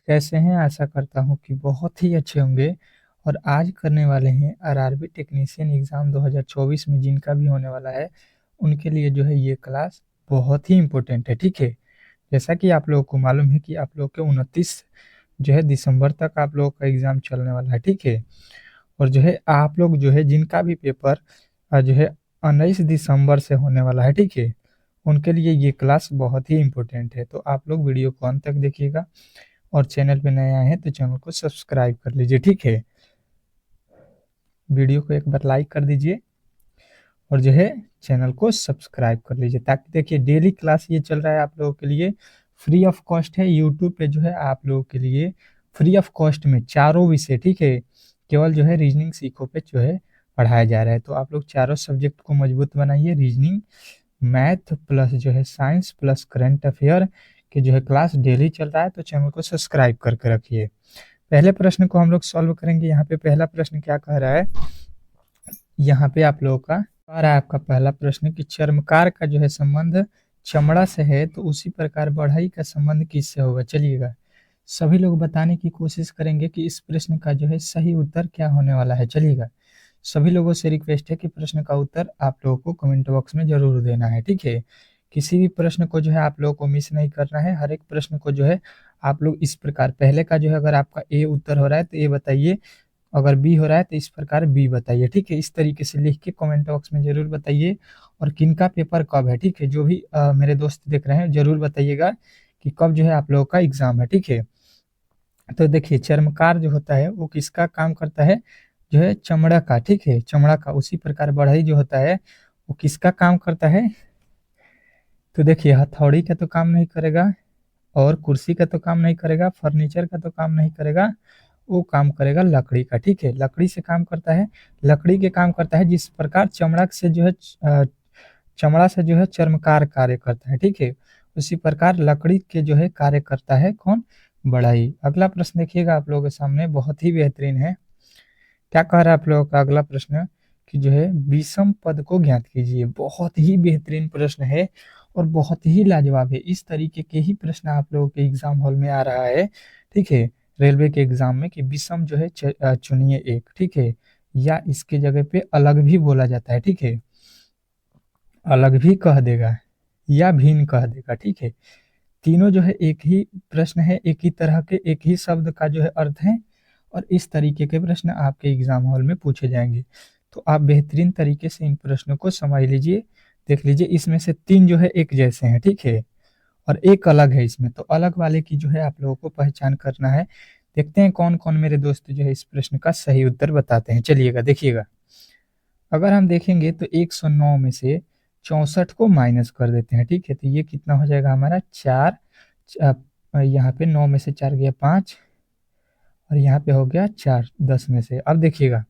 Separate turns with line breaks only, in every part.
कैसे हैं? आशा करता हूँ कि बहुत ही अच्छे होंगे और आज करने वाले हैं आरआरबी टेक्नीशियन एग्ज़ाम 2024 में जिनका भी होने वाला है, उनके लिए जो है ये क्लास बहुत ही इम्पोर्टेंट है, ठीक है? जैसा कि आप लोगों को मालूम है कि आप लोग के 29 जो है दिसंबर तक आप लोगों का एग्ज़ाम चलने वाला है, ठीक है? और जो है आप लोग जो है जिनका भी पेपर जो है 19 दिसंबर से होने वाला है, ठीक है? उनके लिए ये क्लास बहुत ही इम्पोर्टेंट है, तो आप लोग वीडियो को अंत तक देखिएगा और चैनल पे नए आए हैं तो चैनल को सब्सक्राइब कर लीजिए, ठीक है? वीडियो को एक बार लाइक कर दीजिए और जो है चैनल को सब्सक्राइब कर लीजिए ताकि देखिए डेली क्लास ये चल रहा है आप लोगों के लिए फ्री ऑफ कॉस्ट है। यूट्यूब पे जो है आप लोगों के लिए फ्री ऑफ कॉस्ट में चारों विषय, ठीक है? केवल जो है रीजनिंग सीखो पे जो है पढ़ाया जा रहा है, तो आप लोग चारों सब्जेक्ट को मजबूत बनाइए। रीजनिंग, मैथ प्लस जो है साइंस प्लस करंट अफेयर की जो है क्लास डेली चल रहा है, तो चैनल को सब्सक्राइब करके रखिए। पहले प्रश्न को हम लोग सॉल्व करेंगे। यहाँ पे पहला प्रश्न क्या कह रहा है, यहाँ पे आप लोगों का कह रहा है आपका पहला प्रश्न कि चर्मकार का जो है संबंध चमड़ा से है, तो उसी प्रकार बढ़ई का संबंध किससे होगा? चलिएगा सभी लोग बताने की कोशिश करेंगे कि इस प्रश्न का जो है सही उत्तर क्या होने वाला है। चलिएगा सभी लोगों से रिक्वेस्ट है कि प्रश्न का उत्तर आप लोगों को कमेंट बॉक्स में जरूर देना है, ठीक है? किसी भी प्रश्न को जो है आप लोगों को मिस नहीं करना है। हर एक प्रश्न को जो है आप लोग इस प्रकार, पहले का जो है अगर आपका ए उत्तर हो रहा है तो ए बताइए, अगर बी हो रहा है तो इस प्रकार बी बताइए, ठीक है? इस तरीके से लिख के कमेंट बॉक्स में जरूर बताइए। और किनका पेपर कब है, ठीक है? जो भी मेरे दोस्त देख रहे हैं जरूर बताइएगा कि कब जो है आप लोगों का एग्जाम है, ठीक है? तो देखिए चर्मकार जो होता है वो किसका काम करता है? जो है चमड़ा का, ठीक है? चमड़ा का। उसी प्रकार बढ़ई जो होता है वो किसका काम करता है? तो देखिए हथौड़ी का तो काम नहीं करेगा और कुर्सी का तो काम नहीं करेगा, फर्नीचर का तो काम नहीं करेगा, वो काम करेगा लकड़ी का, ठीक है? लकड़ी से काम करता है। लकड़ी के काम करता है जिस प्रकार चमड़ा से जो है चमड़ा से जो है चर्मकार कार्य करता है, ठीक है? उसी प्रकार लकड़ी के जो है कार्य करता है कौन? बढ़ई। अगला प्रश्न देखिएगा आप लोगों के सामने, बहुत ही बेहतरीन है। क्या कह रहा है आप लोगों का अगला प्रश्न कि जो है विषम पद को ज्ञात कीजिए। बहुत ही बेहतरीन प्रश्न है और बहुत ही लाजवाब है। इस तरीके के ही प्रश्न आप लोगों के एग्जाम हॉल में आ रहा है, ठीक है? रेलवे के एग्जाम में कि विषम जो है चुनिए एक, ठीक है? या इसके जगह पे अलग भी बोला जाता है, ठीक है? अलग भी कह देगा या भिन्न कह देगा, ठीक है? तीनों जो है एक ही प्रश्न है, एक ही तरह के, एक ही शब्द का जो है अर्थ है और इस तरीके के प्रश्न आपके एग्जाम हॉल में पूछे जाएंगे। तो आप बेहतरीन तरीके से इन प्रश्नों को समझ लीजिए। देख लीजिए इसमें से 3 जो है एक जैसे हैं, ठीक है? और एक अलग है इसमें, तो अलग वाले की जो है आप लोगों को पहचान करना है। देखते हैं कौन कौन मेरे दोस्त जो है इस प्रश्न का सही उत्तर बताते हैं। चलिएगा देखिएगा, अगर हम देखेंगे तो 109 में से 64 को माइनस कर देते हैं, ठीक है? तो ये कितना हो जाएगा हमारा 4। यहाँ पे 9 में से 4 गया 5 और यहाँ पे हो गया 4 10 में से। अब देखिएगा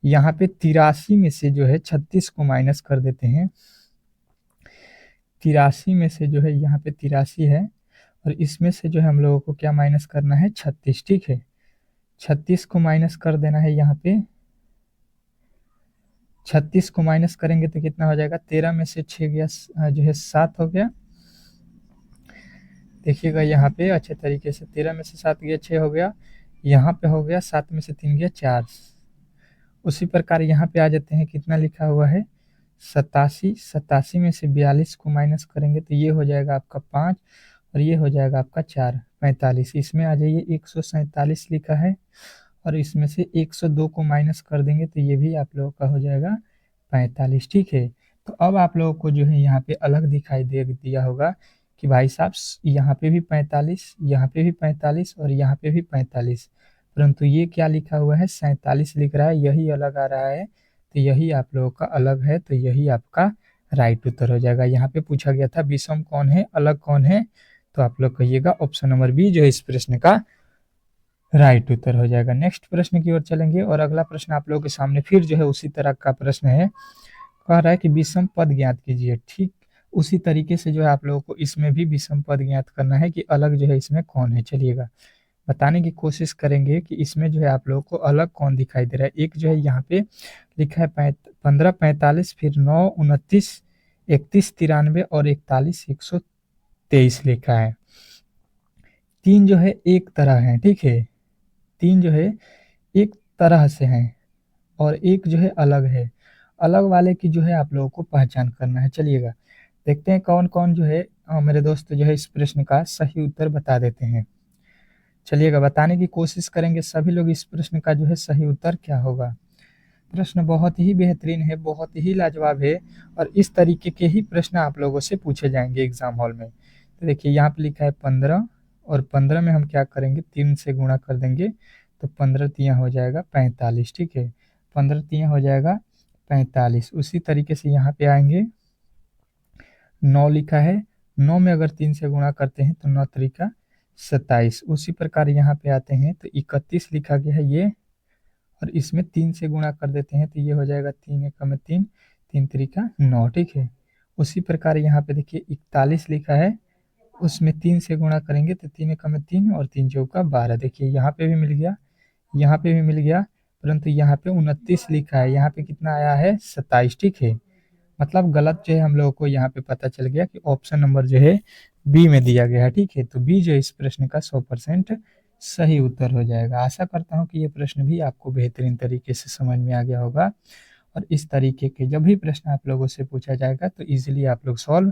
यहाँ पे 83 में से जो है 36 को माइनस कर देते हैं। 83 में से जो है यहाँ पे 83 है और इसमें से जो है हम लोगों को क्या माइनस करना है? 36, ठीक है? 36 को माइनस कर देना है। यहाँ पे 36 को माइनस करेंगे तो कितना हो जाएगा? 13 में से 6 गया जो है 7 हो गया। देखिएगा यहाँ पे अच्छे तरीके से 13 में से 7 गया 6 हो गया। यहाँ पे हो गया 7 में से 3 गया 4। उसी प्रकार यहाँ पे आ जाते हैं, कितना लिखा हुआ है? 87। 87 में से 42 को माइनस करेंगे तो ये हो जाएगा आपका 5 और ये हो जाएगा आपका 4, 45। इसमें आ जाइए 147 लिखा है और इसमें से 102 को माइनस कर देंगे तो ये भी आप लोगों का हो जाएगा 45, ठीक है? तो अब आप लोगों को जो है यहाँ पे अलग दिखाई दे दिया होगा कि भाई साहब यहाँ पे भी 45, यहाँ पे भी 45 और यहाँ पे भी 45, परंतु ये क्या लिखा हुआ है? 47 लिख रहा है, यही अलग आ रहा है। तो यही आप लोगों का अलग है, तो यही आपका राइट उत्तर हो जाएगा। यहाँ पे पूछा गया था विषम कौन है, अलग कौन है, तो आप लोग कहिएगा ऑप्शन नंबर बी जो है इस प्रश्न का राइट उत्तर हो जाएगा। नेक्स्ट प्रश्न की ओर चलेंगे और अगला प्रश्न आप लोगों के सामने फिर जो है उसी तरह का प्रश्न है। कह रहा है कि विषम पद ज्ञात कीजिए। ठीक उसी तरीके से जो है आप लोगों को इसमें भी विषम पद ज्ञात करना है कि अलग जो है इसमें कौन है। चलिएगा बताने की कोशिश करेंगे कि इसमें जो है आप लोगों को अलग कौन दिखाई दे रहा है। एक जो है यहाँ पे लिखा है 15 45, फिर 9 29 31 93 और 41 123 लिखा है। 3 जो है एक तरह हैं, ठीक है? 3 जो है एक तरह से हैं और एक जो है अलग है। अलग वाले की जो है आप लोगों को पहचान करना है। चलिएगा, देखते हैं कौन-कौन जो है मेरे दोस्त जो है इस प्रश्न का सही उत्तर बता देते हैं। चलिएगा, बताने की कोशिश करेंगे सभी लोग इस प्रश्न का जो है सही उत्तर क्या होगा। प्रश्न बहुत ही बेहतरीन है, बहुत ही लाजवाब है और इस तरीके के ही प्रश्न आप लोगों से पूछे जाएँगे एग्ज़ाम हॉल में। तो देखिए यहाँ पे लिखा है 15 और 15 में हम क्या करेंगे 3 से गुणा कर देंगे, तो 15 तिया हो जाएगा 45, ठीक है? 15 तिया हो जाएगा 45। उसी तरीके से यहाँ पे आएँगे, 9 लिखा है, 9 में अगर 3 से गुणा करते हैं तो 9 त्रिका 27। उसी प्रकार यहाँ पे आते हैं तो 31 लिखा गया है ये, और इसमें 3 से गुणा कर देते हैं तो ये हो जाएगा 3 एकम में 3, 3 त्रिका 9, ठीक है? उसी प्रकार यहाँ पे देखिए 41 लिखा है, उसमें 3 से गुणा करेंगे तो 3 एकम में 3 और 3 चौका 12। देखिए यहाँ पे भी मिल गया, यहाँ पे भी मिल गया, परंतु यहाँ पे 29 लिखा है, यहाँ पे कितना आया है 27, ठीक है? मतलब गलत जो है हम लोगों को यहाँ पे पता चल गया कि ऑप्शन नंबर जो है बी में दिया गया है, ठीक है? तो बी जो इस प्रश्न का 100% सही उत्तर हो जाएगा। आशा करता हूँ कि ये प्रश्न भी आपको बेहतरीन तरीके से समझ में आ गया होगा और इस तरीके के जब भी प्रश्न आप लोगों से पूछा जाएगा तो ईज़िली आप लोग सॉल्व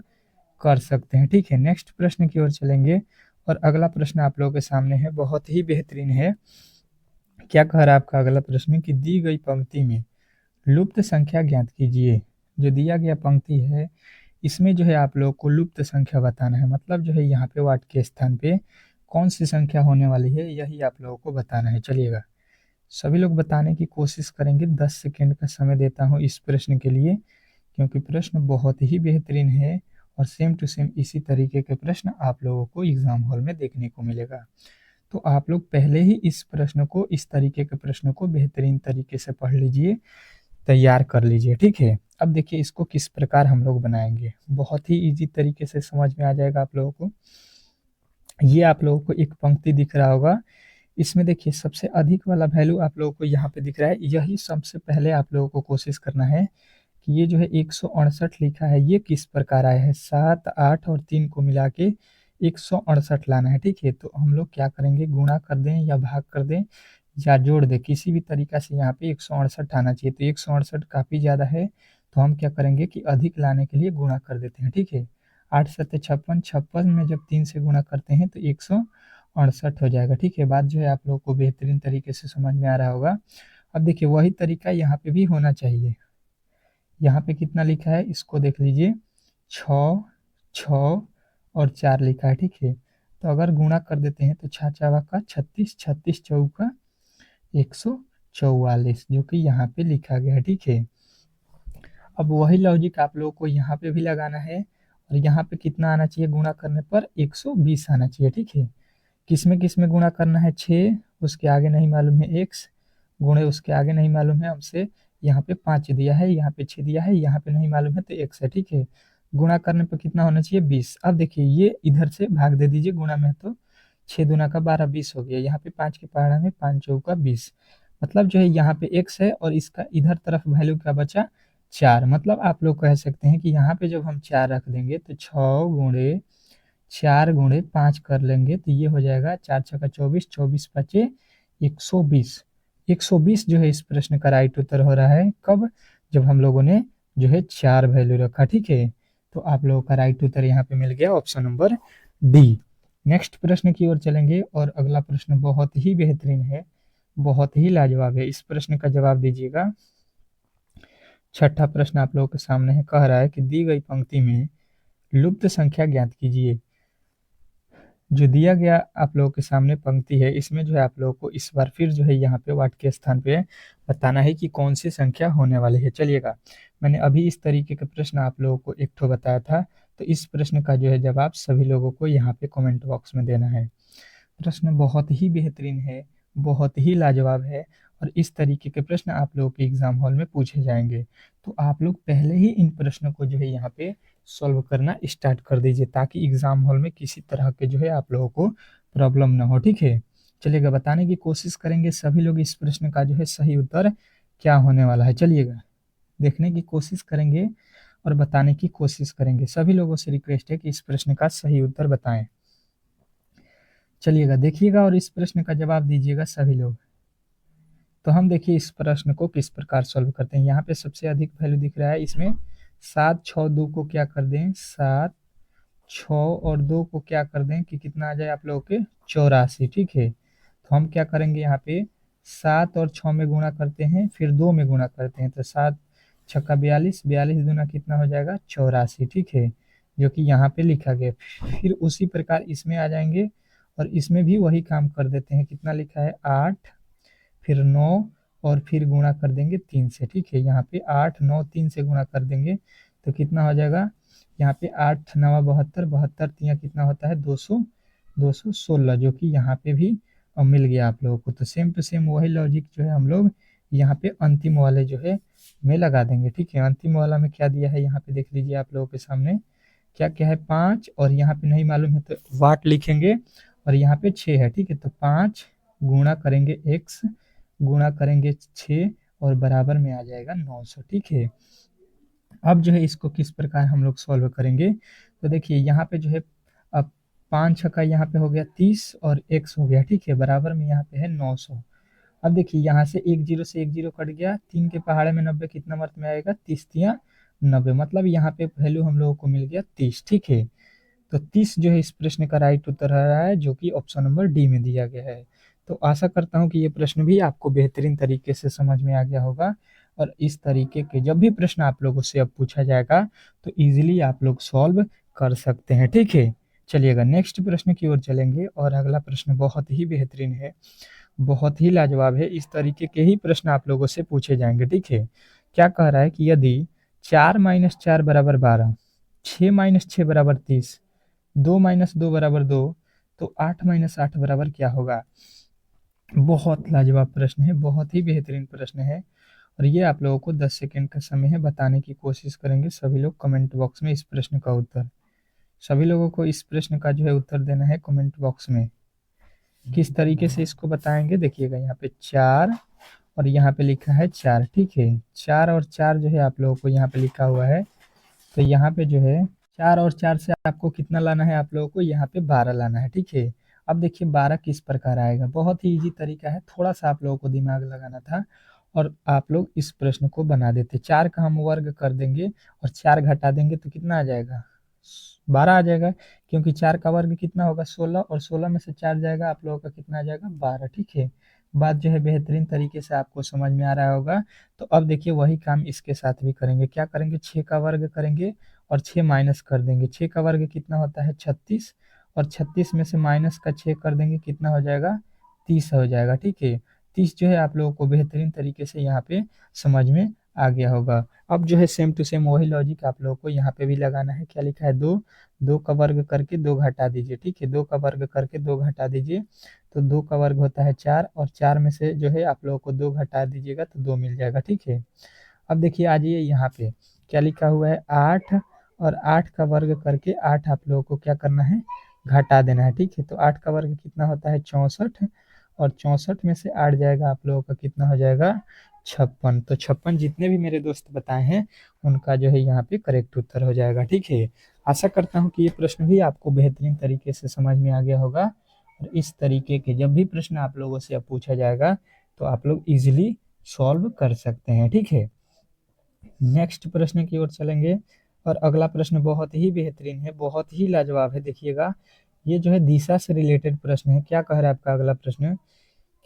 कर सकते हैं, ठीक है? नेक्स्ट प्रश्न की ओर चलेंगे और अगला प्रश्न आप लोगों के सामने है, बहुत ही बेहतरीन है। क्या कह रहा है आपका अगला प्रश्न कि दी गई पंक्ति में लुप्त संख्या ज्ञात कीजिए। जो दिया गया पंक्ति है, इसमें जो है आप लोग को लुप्त संख्या बताना है, मतलब जो है यहाँ पे वाट के स्थान पे कौन सी संख्या होने वाली है, यही आप लोगों को बताना है। चलिएगा, सभी लोग बताने की कोशिश करेंगे। 10 सेकेंड का समय देता हूँ इस प्रश्न के लिए, क्योंकि प्रश्न बहुत ही बेहतरीन है और सेम टू सेम इसी तरीके के प्रश्न आप लोगों को एग्जाम हॉल में देखने को मिलेगा। तो आप लोग पहले ही इस प्रश्न को, इस तरीके के प्रश्न को बेहतरीन तरीके से पढ़ लीजिए, तैयार कर लीजिए, ठीक है? अब देखिए इसको किस प्रकार हम लोग बनाएंगे, बहुत ही इजी तरीके से समझ में आ जाएगा आप लोगों को। ये आप लोगों को एक पंक्ति दिख रहा होगा, इसमें देखिए सबसे अधिक वाला वैल्यू आप लोगों को यहाँ पे दिख रहा है, यही सबसे पहले आप लोगों को कोशिश करना है कि ये जो है 168 लिखा है, ये किस प्रकार आया है। 7, 8 और 3 को मिला के 168 लाना है, ठीक है? तो हम लोग क्या करेंगे, गुणा कर दें या भाग कर दें या जोड़ दें, किसी भी तरीका से यहाँ पे 168 आना चाहिए। तो 168 काफ़ी ज़्यादा है, तो हम क्या करेंगे कि अधिक लाने के लिए गुणा कर देते हैं, ठीक है? 8 सत्ते 56, 56 में जब 3 से गुणा करते हैं तो 168 हो जाएगा, ठीक है? बात जो है आप लोग को बेहतरीन तरीके से समझ में आ रहा होगा। अब देखिए वही तरीका यहाँ पे भी होना चाहिए। यहाँ पे कितना लिखा है इसको देख लीजिए, 6, 6 और 4 लिखा है, ठीक है? तो अगर गुणा कर देते हैं तो 6 चौका का 36, 36 चौका 144, जो कि यहाँ पे लिखा गया है, ठीक है? अब वही लॉजिक आप लोगों को यहाँ पे भी लगाना है और यहाँ पे कितना आना चाहिए गुणा करने पर 120 आना चाहिए, ठीक है? किस में गुणा करना है, 6 उसके आगे नहीं मालूम है x, गुणे उसके आगे नहीं मालूम है हमसे, यहाँ पे 5 दिया है, यहाँ पे 6 दिया है, यहाँ पे नहीं मालूम है तो x है, ठीक है? गुणा करने पर कितना होना चाहिए 20। अब देखिए ये इधर से भाग दे दीजिए, गुणा में तो 6 दूना का 12, 20 हो गया। यहाँ पे 5 के पहाड़ा में 5 चौका 20, मतलब जो है यहाँ पे x है और इसका इधर तरफ वैल्यू क्या बचा 4। मतलब आप लोग कह सकते हैं कि यहाँ पे जब हम 4 रख देंगे तो 6 गुणे 4 गुणे 5 कर लेंगे तो ये हो जाएगा 4 छक्का 24, 24 पचे 120। 120 जो है इस प्रश्न का राइट उत्तर हो रहा है। कब? जब हम लोगों ने जो है 4 वैल्यू रखा, ठीक है? तो आप लोगों का राइट उत्तर यहाँ पे मिल गया, ऑप्शन नंबर डी। नेक्स्ट प्रश्न की ओर चलेंगे और अगला प्रश्न बहुत ही बेहतरीन है, बहुत ही लाजवाब है। इस प्रश्न का जवाब दीजिएगा। छठा प्रश्न आप लोगों के सामने है, कह रहा है कि दी गई पंक्ति में लुप्त संख्या ज्ञात कीजिए। जो दिया गया आप लोगों के सामने पंक्ति है, इसमें जो है आप लोगों को इस बार फिर जो है यहाँ पे वाट के स्थान पे बताना है कि कौन सी संख्या होने वाली है। चलिएगा, मैंने अभी इस तरीके का प्रश्न आप लोगों को एक ठो बताया था, तो इस प्रश्न का जो है जवाब सभी लोगों को यहाँ पे कमेंट बॉक्स में देना है। प्रश्न बहुत ही बेहतरीन है, बहुत ही लाजवाब है और इस तरीके के प्रश्न आप लोगों के एग्जाम हॉल में पूछे जाएंगे। तो आप लोग पहले ही इन प्रश्नों को जो है यहाँ पे सॉल्व करना स्टार्ट कर दीजिए, ताकि एग्जाम हॉल में किसी तरह के जो है आप लोगों को प्रॉब्लम ना हो, ठीक है? चलिएगा, बताने की कोशिश करेंगे सभी लोग इस प्रश्न का जो है सही उत्तर क्या होने वाला है। चलिएगा, देखने की कोशिश करेंगे और बताने की कोशिश करेंगे। सभी लोगों से रिक्वेस्ट है कि इस प्रश्न का सही उत्तर बताएं। चलिएगा देखिएगा और इस प्रश्न का जवाब दीजिएगा सभी लोग। तो हम देखिए इस प्रश्न को किस प्रकार सॉल्व करते हैं। यहाँ पे सबसे अधिक वैल्यू दिख रहा है, इसमें 7 6 2 को क्या कर दें, 7 6 और 2 को क्या कर दें कि कितना आ जाए आप लोगों के 84। ठीक है, तो हम क्या करेंगे यहाँ पे 7 और 6 में गुणा करते हैं, फिर 2 में गुणा करते हैं, तो 7 छक्का 42, 42 दूना कितना हो जाएगा 84। ठीक है, जो कि यहाँ पे लिखा गया। फिर उसी प्रकार इसमें आ जाएंगे और इसमें भी वही काम कर देते हैं। कितना लिखा है 8, फिर 9 और फिर गुणा कर देंगे 3 से। ठीक है, यहाँ पे 8 9 3 से गुणा कर देंगे तो कितना हो जाएगा, यहाँ पे 8 9 72, 72 तिया कितना होता है 200, 216, जो कि यहाँ पे भी मिल गया आप लोगों को। तो सेम टू सेम वही लॉजिक जो है हम लोग यहाँ पे अंतिम वाले जो है में लगा देंगे। ठीक है, अंतिम वाला में क्या दिया है यहाँ पे देख लीजिए आप लोगों के सामने, क्या क्या है 5 और यहाँ पे नहीं मालूम है तो वाट लिखेंगे और यहाँ पे 6 है। ठीक है, तो 5 गुणा करेंगे x, गुणा करेंगे 6 और बराबर में आ जाएगा 900। ठीक है, अब जो है इसको किस प्रकार हम लोग सॉल्व करेंगे, तो देखिए यहाँ पे जो है अब 5 छक्का यहाँ पे हो गया 30 और x हो गया। ठीक है, बराबर में यहाँ पे है 900। अब देखिए यहाँ से एक जीरो से एक जीरो कट गया, 3 के पहाड़े में 90 कितना मर्त में आएगा 30 तिया 90, मतलब यहाँ पे वैल्यू हम लोगों को मिल गया 30। ठीक है, तो 30 जो है इस प्रश्न का राइट उत्तर आ रहा है, जो कि ऑप्शन नंबर डी में दिया गया है। तो आशा करता हूँ कि ये प्रश्न भी आपको बेहतरीन तरीके से समझ में आ गया होगा और इस तरीके के जब भी प्रश्न आप लोगों से अब पूछा जाएगा तो इजीली आप लोग सॉल्व कर सकते हैं। ठीक है, चलिएगा नेक्स्ट प्रश्न की ओर चलेंगे और अगला प्रश्न बहुत ही बेहतरीन है, बहुत ही लाजवाब है। इस तरीके के ही प्रश्न आप लोगों से पूछे जाएंगे। ठीक है, क्या कह रहा है कि यदि 4 - 4 बराबर 12, 6 - 6 बराबर 30, 2 - 2 बराबर 2, तो 8 - 8 बराबर क्या होगा। बहुत लाजवाब प्रश्न है, बहुत ही बेहतरीन प्रश्न है और ये आप लोगों को 10 सेकंड का समय है, बताने की कोशिश करेंगे सभी लोग कमेंट बॉक्स में इस प्रश्न का उत्तर। सभी लोगों को इस प्रश्न का जो है उत्तर देना है कमेंट बॉक्स में। किस तरीके से इसको बताएंगे देखिएगा, यहाँ पे 4 और यहाँ पे लिखा है 4। ठीक है, 4 और 4 जो है आप लोगों को यहाँ पे लिखा हुआ है, तो यहाँ पे जो है 4 और 4 से आपको कितना लाना है, आप लोगों को यहाँ पे 12 लाना है। ठीक है, अब देखिए 12 किस प्रकार आएगा, बहुत ही इजी तरीका है, थोड़ा सा आप लोगों को दिमाग लगाना था और आप लोग इस प्रश्न को बना देते। 4 का हम वर्ग कर देंगे और 4 घटा देंगे तो कितना आ जाएगा 12 आ जाएगा, क्योंकि 4 का वर्ग कितना होगा 16 और 16 में से 4 जाएगा आप लोगों का कितना आ जाएगा 12। ठीक है, बात जो है बेहतरीन तरीके से आपको समझ में आ रहा होगा। तो अब देखिए वही काम इसके साथ भी करेंगे, क्या करेंगे 6 का वर्ग करेंगे और 6 माइनस कर देंगे। 6 का वर्ग कितना होता है 36 और 36 में से माइनस का 6 कर देंगे कितना हो जाएगा 30 हो जाएगा। ठीक है, 30 जो है आप लोगों को बेहतरीन तरीके से यहाँ पे समझ में आ गया होगा। अब जो है सेम टू सेम वही लॉजिक आप लोगों को यहाँ पे भी लगाना है। क्या लिखा है 2, 2 का वर्ग करके 2 घटा दीजिए। ठीक है, 2 का वर्ग करके 2 घटा दीजिए, तो 2 का वर्ग होता है 4 और 4 में से जो है आप लोगों को 2 घटा दीजिएगा तो 2 मिल जाएगा। ठीक है, अब देखिए आ जाइए यहाँ पे क्या लिखा हुआ है 8 और 8 का वर्ग करके 8 आप लोगों को क्या करना है घटा देना है। ठीक है, तो 8 का वर्ग कितना होता है 64 और 64 में से 8 जाएगा आप लोगों का कितना हो जाएगा 56। तो 56 जितने भी मेरे दोस्त बताए हैं उनका जो है यहाँ पे करेक्ट उत्तर हो जाएगा। ठीक है, आशा करता हूँ कि ये प्रश्न भी आपको बेहतरीन तरीके से समझ में आ गया होगा और इस तरीके के जब भी प्रश्न आप लोगों से अब पूछा जाएगा तो आप लोग इजीली सॉल्व कर सकते हैं। ठीक है, नेक्स्ट प्रश्न की ओर चलेंगे और अगला प्रश्न बहुत ही बेहतरीन है, बहुत ही लाजवाब है। देखिएगा ये जो है दिशा से रिलेटेड प्रश्न है। क्या कह रहा है आपका अगला प्रश्न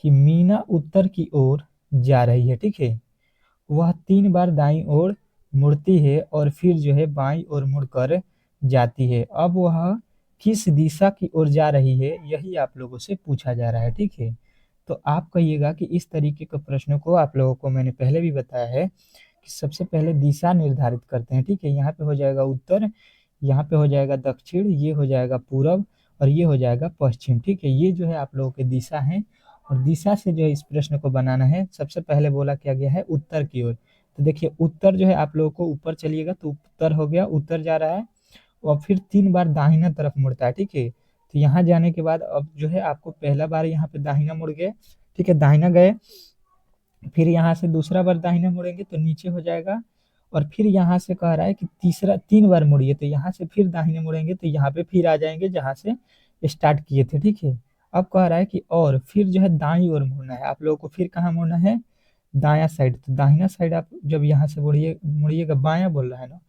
कि मीना उत्तर की ओर जा रही है। ठीक है, वह 3 बार दाईं ओर मुड़ती है और फिर जो है बाईं ओर मुड़कर जाती है। अब वह किस दिशा की ओर जा रही है यही आप लोगों से पूछा जा रहा है। ठीक है, तो आप कहिएगा कि इस तरीके के प्रश्नों को आप लोगों को मैंने पहले भी बताया है कि सबसे पहले दिशा निर्धारित करते हैं। ठीक है, यहाँ पे हो जाएगा उत्तर, यहाँ पे हो जाएगा दक्षिण, ये हो जाएगा पूरब और ये हो जाएगा पश्चिम। ठीक है, ये जो है आप लोगों के दिशा है और दिशा से जो है इस प्रश्न को बनाना है। सबसे पहले बोला क्या गया है उत्तर की ओर, तो देखिए उत्तर जो है आप लोगों को ऊपर चलिएगा तो उत्तर हो गया, उत्तर जा रहा है और फिर 3 बार दाहिना तरफ मुड़ता है। ठीक है, तो यहाँ जाने के बाद अब जो है आपको पहला बार यहाँ पे दाहिना मुड़ गए। ठीक है, दाहिना गए, फिर यहाँ से दूसरा बार दाहिना मुड़ेंगे तो नीचे हो जाएगा और फिर यहाँ से कह रहा है कि तीसरा 3 बार मुड़िए, तो यहाँ से फिर दाहिने मुड़ेंगे तो यहाँ पे फिर आ जाएंगे जहाँ से स्टार्ट किए थे। ठीक है, अब कह रहा है कि और फिर जो है दाईं ओर मुड़ना है, आप लोगों को फिर कहाँ मुड़ना है, दायां साइड। तो दाहिना साइड आप जब यहाँ से मुड़िएगा, बायां बोल रहा है ना,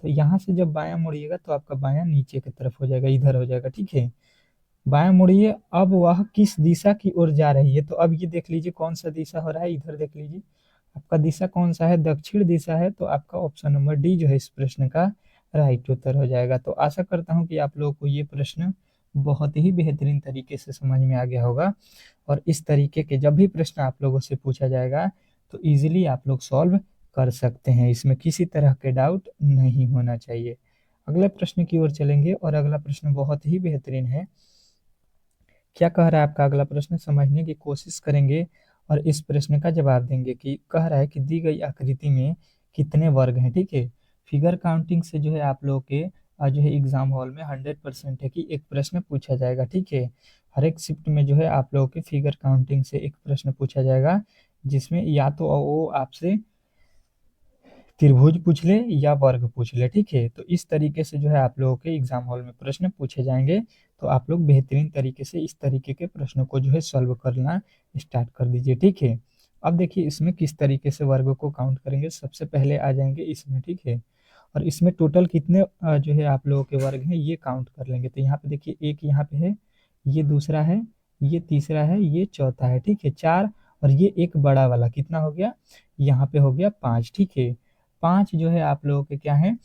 तो यहाँ से जब बायां मुड़िएगा तो आपका बायां नीचे की तरफ हो जाएगा, इधर हो जाएगा, ठीक है। बायां मुड़िए, अब वह किस दिशा की ओर जा रही है, तो अब ये देख लीजिए कौन सा दिशा हो रहा है, इधर देख लीजिए आपका दिशा कौन सा है, दक्षिण दिशा है, तो आपका ऑप्शन नंबर डी जो है इस प्रश्न का राइट उत्तर हो जाएगा। तो आशा करता हूँ कि आप लोगों को ये प्रश्न बहुत ही बेहतरीन तरीके से समझ में आ गया होगा, और इस तरीके के जब भी प्रश्न आप लोगों से पूछा जाएगा तो इजीली आप लोग सॉल्व कर सकते हैं, इसमें किसी तरह के डाउट नहीं होना चाहिए। अगले प्रश्न की ओर चलेंगे, और अगला प्रश्न बहुत ही बेहतरीन है। क्या कह रहा है आपका अगला प्रश्न, समझने की कोशिश करेंगे और इस प्रश्न का जवाब देंगे। कि कह रहा है कि दी गई आकृति में कितने वर्ग हैं, ठीक है। फिगर काउंटिंग से जो है आप लोग के जो है एग्जाम हॉल में 100% है कि एक प्रश्न पूछा जाएगा, ठीक है। हर एक शिफ्ट में जो है आप लोगों के फिगर काउंटिंग से एक प्रश्न पूछा जाएगा, जिसमें या तो वो आपसे त्रिभुज पूछ ले या वर्ग पूछ ले, ठीक है। तो इस तरीके से जो है आप लोगों के एग्जाम हॉल में प्रश्न पूछे जाएंगे, तो आप लोग बेहतरीन तरीके से इस तरीके के प्रश्नों को जो है सॉल्व करना स्टार्ट कर दीजिए, ठीक है। अब देखिए इसमें किस तरीके से वर्ग को काउंट करेंगे, सबसे पहले आ जाएंगे इसमें, ठीक है। और इसमें टोटल कितने जो है आप लोगों के वर्ग हैं ये काउंट कर लेंगे। तो यहाँ पे देखिए एक यहाँ पे है, ये दूसरा है, ये तीसरा है, ये चौथा है, ठीक है, चार। और ये एक बड़ा वाला कितना हो गया, यहाँ पे हो गया पाँच, ठीक है। पांच जो है आप लोगों के क्या है,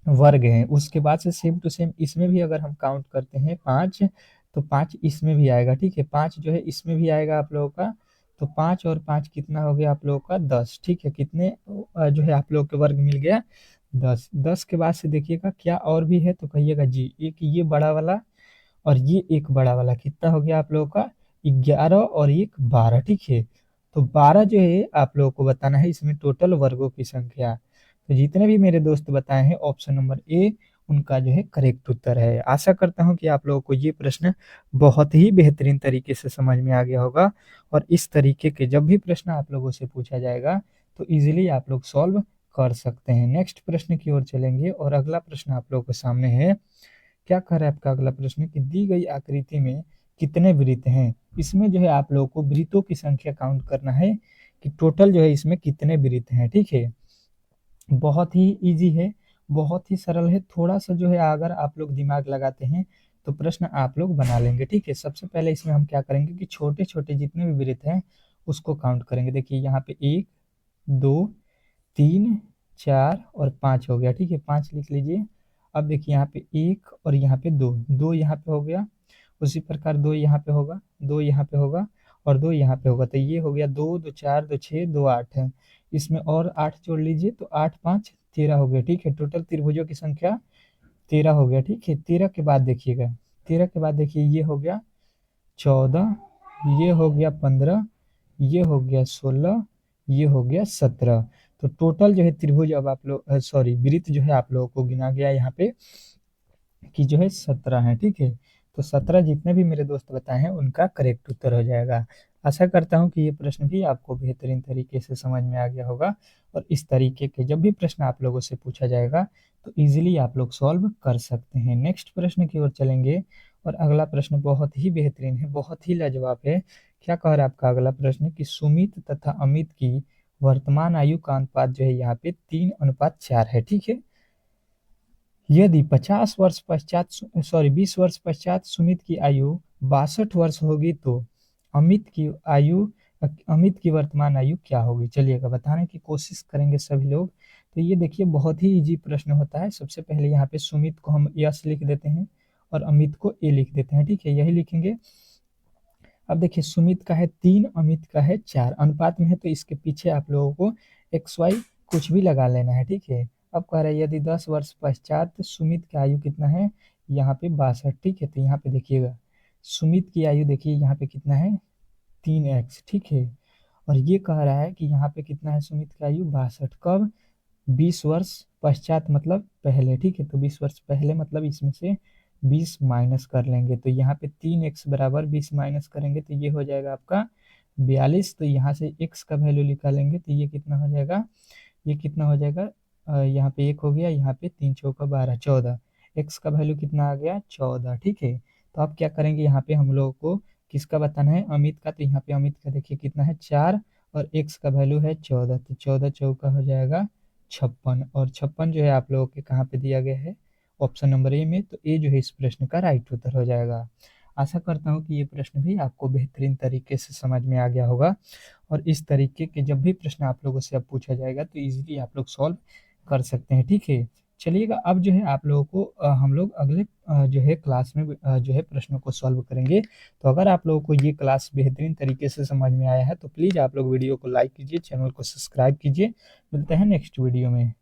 वर्ग हैं। उसके बाद से सेम टू सेम इसमें भी अगर हम काउंट करते हैं पाँच, तो पाँच इसमें भी आएगा, ठीक है। पाँच जो है इसमें भी आएगा आप लोगों का, तो पाँच और पाँच कितना हो गया आप लोगों का, 10, ठीक है। कितने जो है आप लोगों के वर्ग मिल गया, 10। 10 के बाद से देखिएगा क्या और भी है, तो कहिएगा जी। एक ये बड़ा वाला और ये एक बड़ा वाला, कितना हो गया आप लोगों का, 11 और एक 12, ठीक है। तो 12 जो है आप लोगों को बताना है इसमें टोटल वर्गों की संख्या। तो जितने भी मेरे दोस्त बताए हैं ऑप्शन नंबर ए उनका जो है करेक्ट उत्तर है। आशा करता हूं कि आप लोगों को ये प्रश्न बहुत ही बेहतरीन तरीके से समझ में आ गया होगा, और इस तरीके के जब भी प्रश्न आप लोगों से पूछा जाएगा तो इजीली आप लोग सॉल्व कर सकते हैं। नेक्स्ट प्रश्न की ओर चलेंगे, और अगला प्रश्न आप लोगों के सामने है। क्या कह रहा है आपका अगला प्रश्न कि दी गई आकृति में कितने वृत्त हैं। इसमें जो है आप लोगों को वृत्तों की संख्या काउंट करना है कि टोटल जो है इसमें कितने वृत्त हैं, ठीक है। बहुत ही इजी है, बहुत ही सरल है। थोड़ा सा जो है अगर आप लोग दिमाग लगाते हैं तो प्रश्न आप लोग बना लेंगे, ठीक है। सबसे पहले इसमें हम क्या करेंगे कि छोटे छोटे जितने भी वृत्त हैं उसको काउंट करेंगे। देखिए यहाँ पे 1, 2, 3, 4 और 5 हो गया, ठीक है, 5 लिख लीजिए। अब देखिए यहाँ पे एक और यहाँ पे दो, दो यहाँ पे हो गया, उसी प्रकार दो यहाँ पे होगा, दो यहाँ पे होगा, और दो यहाँ पे होगा। तो ये हो गया दो, दो चार, दो छः, दो आठ है। इसमें और 8 जोड़ लीजिए, तो 8 5 13 हो गया, ठीक है। टोटल त्रिभुजों की संख्या 13 हो गया, ठीक है। 13 के बाद देखिएगा, 13 के बाद देखिए ये हो गया 14, ये हो गया 15, ये हो गया 16, ये हो गया 17। तो टोटल जो है त्रिभुज अब आप लोग सॉरी वृत्त जो है आप लोगों को गिना गया यहाँ पे कि जो है 17 है, ठीक है। तो 17 जितने भी मेरे दोस्त बताए हैं उनका करेक्ट उत्तर हो जाएगा। आशा करता हूँ कि ये प्रश्न भी आपको बेहतरीन तरीके से समझ में आ गया होगा, और इस तरीके के जब भी प्रश्न आप लोगों से पूछा जाएगा तो इजीली आप लोग सॉल्व कर सकते हैं। नेक्स्ट प्रश्न की ओर चलेंगे, और अगला प्रश्न बहुत ही बेहतरीन है, बहुत ही लाजवाब है। क्या कह रहा है आपका अगला प्रश्न कि सुमित तथा अमित की वर्तमान आयु का अनुपात जो है यहाँ पे 3:4 है, ठीक है। यदि 50 वर्ष पश्चात 20 वर्ष पश्चात सुमित की आयु 62 वर्ष होगी तो अमित की आयु अमित की वर्तमान आयु क्या होगी। चलिएगा बताने की कोशिश करेंगे सभी लोग। तो ये देखिए बहुत ही इजी प्रश्न होता है। सबसे पहले यहाँ पे सुमित को हम यस लिख देते हैं और अमित को ए लिख देते हैं, ठीक है, यही लिखेंगे। अब देखिए सुमित का है 3, अमित का है 4, अनुपात में है तो इसके पीछे आप लोगों को एक्स वाई कुछ भी लगा लेना है, ठीक है। अब कह रहा है यदि 10 वर्ष पश्चात सुमित की आयु कितना है, यहाँ पे 62, ठीक है। तो यहाँ पे देखिएगा सुमित की आयु देखिए यहाँ पे कितना है 3x, ठीक है। और ये कह रहा है कि यहाँ पे कितना है सुमित की आयु 62, कब, 20 वर्ष पश्चात मतलब पहले, ठीक है। तो 20 वर्ष पहले मतलब इसमें से 20 माइनस कर लेंगे, तो यहाँ पे 3x बराबर 20 माइनस करेंगे तो ये हो जाएगा आपका 42। तो यहाँ से x का वैल्यू निकालेंगे तो ये कितना हो जाएगा, ये कितना हो जाएगा, यहाँ पे 1 हो गया, यहाँ पे 3 चौका 12, 14, x का वैल्यू कितना आ गया 14, ठीक है। तो आप क्या करेंगे, यहाँ पे हम लोगों को किसका बताना है, अमित का। तो यहाँ पे अमित का देखिए कितना है 4 और x का वैल्यू है 14। तो 14 चौका हो जाएगा 56 और 56 जो है आप लोगों के कहाँ पे दिया गया है, ऑप्शन नंबर ए में। तो ए जो है इस प्रश्न का राइट उत्तर हो जाएगा। आशा करता हूँ कि ये प्रश्न भी आपको बेहतरीन तरीके से समझ में आ गया होगा और इस तरीके के जब भी प्रश्न आप लोगों से अब पूछा जाएगा तो इजीली आप लोग सॉल्व कर सकते हैं। ठीक है, चलिएगा अब जो है आप लोगों को हम लोग अगले जो है क्लास में जो है प्रश्नों को सॉल्व करेंगे। तो अगर आप लोगों को ये क्लास बेहतरीन तरीके से समझ में आया है तो प्लीज़ आप लोग वीडियो को लाइक कीजिए, चैनल को सब्सक्राइब कीजिए। मिलते हैं नेक्स्ट वीडियो में।